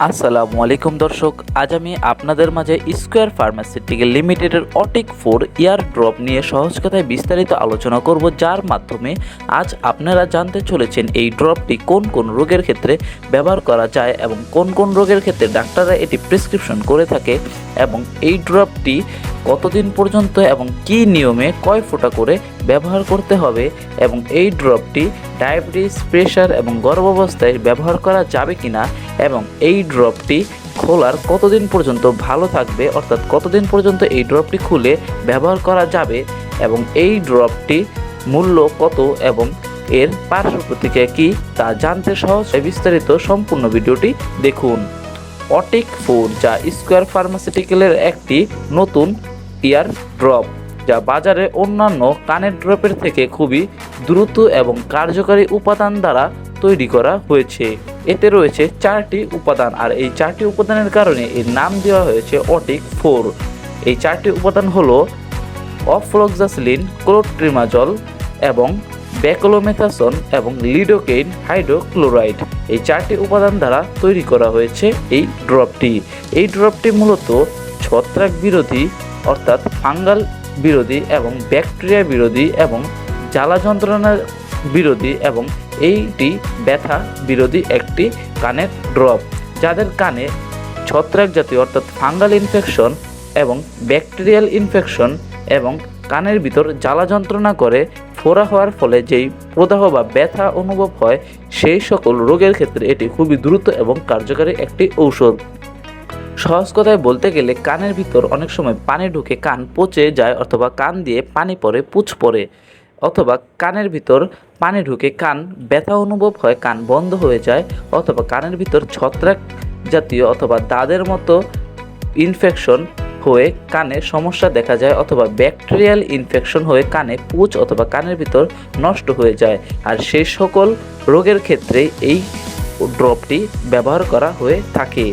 আসসালামু আলাইকুম দর্শক, আজ আমি আপনাদের মাঝে স্কোয়ার ফার্মাসিউটিক্যাল লিমিটেডের অটিক 4 ইয়ার ড্রপ নিয়ে সহজ কথায় বিস্তারিত আলোচনা করব, যার মাধ্যমে আজ আপনারা জানতে চলেছেন এই ড্রপটি কোন কোন রোগের ক্ষেত্রে ব্যবহার করা যায় এবং কোন কোন রোগের ক্ষেত্রে ডাক্তাররা এটি প্রেসক্রিপশন করে থাকে এবং এই ড্রপটি কতদিন পর্যন্ত এবং কী নিয়মে কয় ফোঁটা করে ব্যবহার করতে হবে এবং এই ড্রপটি ডায়াবেটিস, প্রেশার এবং গর্ভাবস্থায় ব্যবহার করা যাবে কিনা এবং এই ড্রপটি খোলার কতদিন পর্যন্ত ভালো থাকবে, অর্থাৎ কতদিন পর্যন্ত এই ড্রপটি খুলে ব্যবহার করা যাবে এবং এই ড্রপটি মূল্য কত এবং এর পার্শ্ব প্রতিক্রিয়া কী তা জানতে সহজ বিস্তারিত সম্পূর্ণ ভিডিওটি দেখুন। অটিক 4 যা স্কোয়ার ফার্মাসিউটিক্যালের একটি নতুন ইয়ার ড্রপ, যা বাজারে অন্যান্য কানের ড্রপের থেকে খুবই দ্রুত এবং কার্যকারী উপাদান দ্বারা তৈরি করা হয়েছে। এতে রয়েছে 4টি উপাদান, আর এই 4টি উপাদানের কারণে এর নাম দেওয়া হয়েছে অটিক 4। এই 4টি উপাদান হলো অফ্লক্সাসিলিন, ক্লোট্রিমাজল এবং ব্যাকলোমেথাসন এবং লিডোকেইন হাইড্রোক্লোরাইড। এই 4টি উপাদান দ্বারা তৈরি করা হয়েছে এই ড্রপটি। এই ড্রপটি মূলত ছত্রাক বিরোধী, অর্থাৎ ফাঙ্গাল বিরোধী এবং ব্যাকটেরিয়া বিরোধী এবং জ্বালা যন্ত্রণা বিরোধী এবং এইটি ব্যথা বিরোধী একটি কানের ড্রপ। যাদের কানে ছত্রাক জাতীয় অর্থাৎ ফাঙ্গাল ইনফেকশন এবং ব্যাকটেরিয়াল ইনফেকশন এবং কানের ভিতর জ্বালা যন্ত্রণা করে, ফোড়া হওয়ার ফলে যেই প্রদাহ বা ব্যথা অনুভব হয়, সেই সকল রোগের ক্ষেত্রে এটি খুবই দ্রুত এবং কার্যকারী একটি ঔষধ। সহজ কথায় বলতে গেলে কানের ভিতর অনেক সময় পানি ঢুকে কান পচে যায়, অথবা কান দিয়ে পানি পড়ে, পুঁজ পড়ে, অথবা কানের ভিতর পানি ঢুকে কান ব্যথা অনুভব হয়, কান বন্ধ হয়ে যায়, অথবা কানের ভিতর ছত্রাক জাতীয় অথবা দাঁতের মতো ইনফেকশন হয়ে কানে সমস্যা দেখা যায়, অথবা ব্যাকটেরিয়াল ইনফেকশন হয়ে কানে পুঁজ অথবা কানের ভিতর নষ্ট হয়ে যায়। আর সেই সকল রোগের ক্ষেত্রে এই ড্রপটি ব্যবহার করা হয়ে থাকে।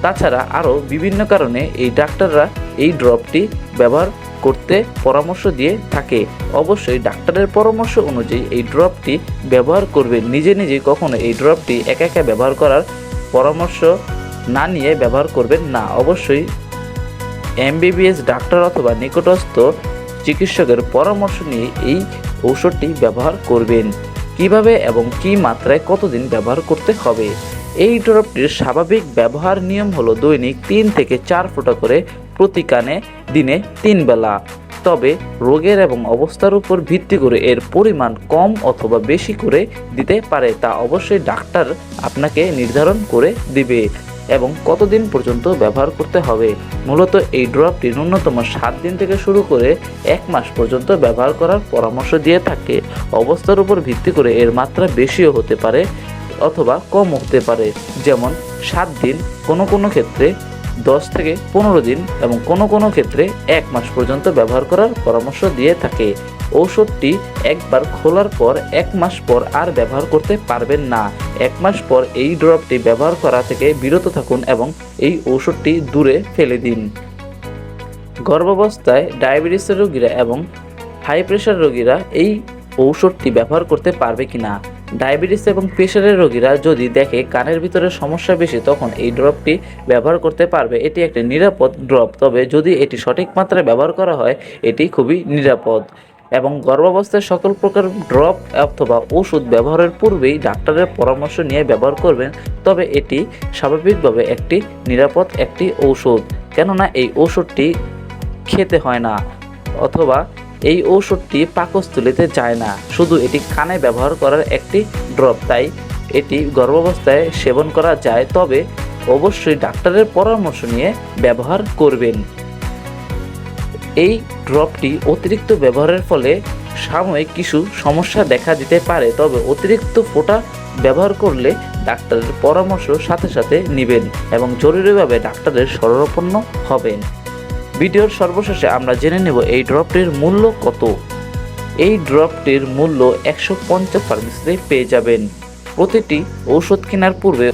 তাছাড়া আরও বিভিন্ন কারণে এই ডাক্তাররা এই ড্রপটি ব্যবহার করতে পরামর্শ দিয়ে থাকে। অবশ্যই ডাক্তারের পরামর্শ অনুযায়ী এই ড্রপটি ব্যবহার করবেন। নিজে নিজে কখনো এই ড্রপটি একা একা ব্যবহার করার পরামর্শ না নিয়ে ব্যবহার করবেন না। অবশ্যই এমবিবিএস ডাক্তার অথবা নিকটস্থ চিকিৎসকের পরামর্শ নিয়ে এই ঔষধটি ব্যবহার করবেন। কিভাবে এবং কী মাত্রায় কতদিন ব্যবহার করতে হবে? এই ড্রপটির স্বাভাবিক ব্যবহার নিয়ম হলো দৈনিক 3 থেকে 4 ফোঁটা করে প্রতি কানে দিনে 3 বেলা। তবে রোগের এবং অবস্থার উপর ভিত্তি করে এর পরিমাণ কম অথবা বেশি করে দিতে পারে, তা অবশ্যই ডাক্তার আপনাকে নির্ধারণ করে দিবে। এবং কতদিন পর্যন্ত ব্যবহার করতে হবে? মূলত এই ড্রপটি ন্যূনতম 7 দিন থেকে শুরু করে 1 মাস পর্যন্ত ব্যবহার করার পরামর্শ দিয়ে থাকে। অবস্থার উপর ভিত্তি করে এর মাত্রা বেশিও হতে পারে অথবা কম হতে পারে, যেমন 7 দিন, কোনো ক্ষেত্রে 10 থেকে 15 দিন এবং কোনো ক্ষেত্রে 1 মাস পর্যন্ত ব্যবহার করার পরামর্শ দিয়ে থাকে। ঔষধটি একবার খোলার পর 1 মাস পর আর ব্যবহার করতে পারবেন না। 1 মাস পর এই ড্রপটি ব্যবহার করা থেকে বিরত থাকুন এবং এই ঔষধটি দূরে ফেলে দিন। গর্ভাবস্থায় ডায়াবেটিসের রোগীরা এবং হাই প্রেশার রোগীরা এই ঔষধটি ব্যবহার করতে পারবে কিনা? ডায়াবেটিস এবং প্রেশারের রোগীরা যদি দেখে কানের ভিতরে সমস্যা বেশি, তখন এই ড্রপটি ব্যবহার করতে পারবে। এটি একটি নিরাপদ ড্রপ, তবে যদি এটি সঠিক মাত্রায় ব্যবহার করা হয় এটি খুবই নিরাপদ। এবং গর্ভাবস্থায় সকল প্রকার ড্রপ অথবা ওষুধ ব্যবহারের পূর্বেই ডাক্তারের পরামর্শ নিয়ে ব্যবহার করবেন, তবে এটি স্বাভাবিকভাবে একটি নিরাপদ একটি ঔষধ। কেননা এই ঔষধটি খেতে হয় না অথবা এই ঔষধটি পাকস্থলীতে যায় না, শুধু এটি কানে ব্যবহার করার একটি ড্রপ, তাই এটি গর্ভাবস্থায় সেবন করা যায়, তবে অবশ্যই ডাক্তারের পরামর্শ নিয়ে ব্যবহার করবেন। এই ড্রপটি অতিরিক্ত ব্যবহারের ফলে সাময়িক কিছু সমস্যা দেখা দিতে পারে, তবে অতিরিক্ত ফোঁটা ব্যবহার করলে ডাক্তারের পরামর্শ সাথে সাথে নেবেন এবং জরুরিভাবে ডাক্তারের শরণাপন্ন হবেন। ভিডিওর সর্বশেষে আমরা জেনে নেব এই ড্রপটির মূল্য কত। এই ড্রপটির মূল্য 150 ফার্মেসিতে পেয়ে যাবেন। প্রতিটি ঔষধ কেনার পূর্বে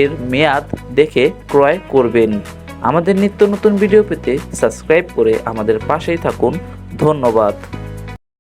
এর মেয়াদ দেখে ক্রয় করবেন। আমাদের নিত্য নতুন ভিডিও পেতে সাবস্ক্রাইব করে আমাদের পাশেই থাকুন। ধন্যবাদ।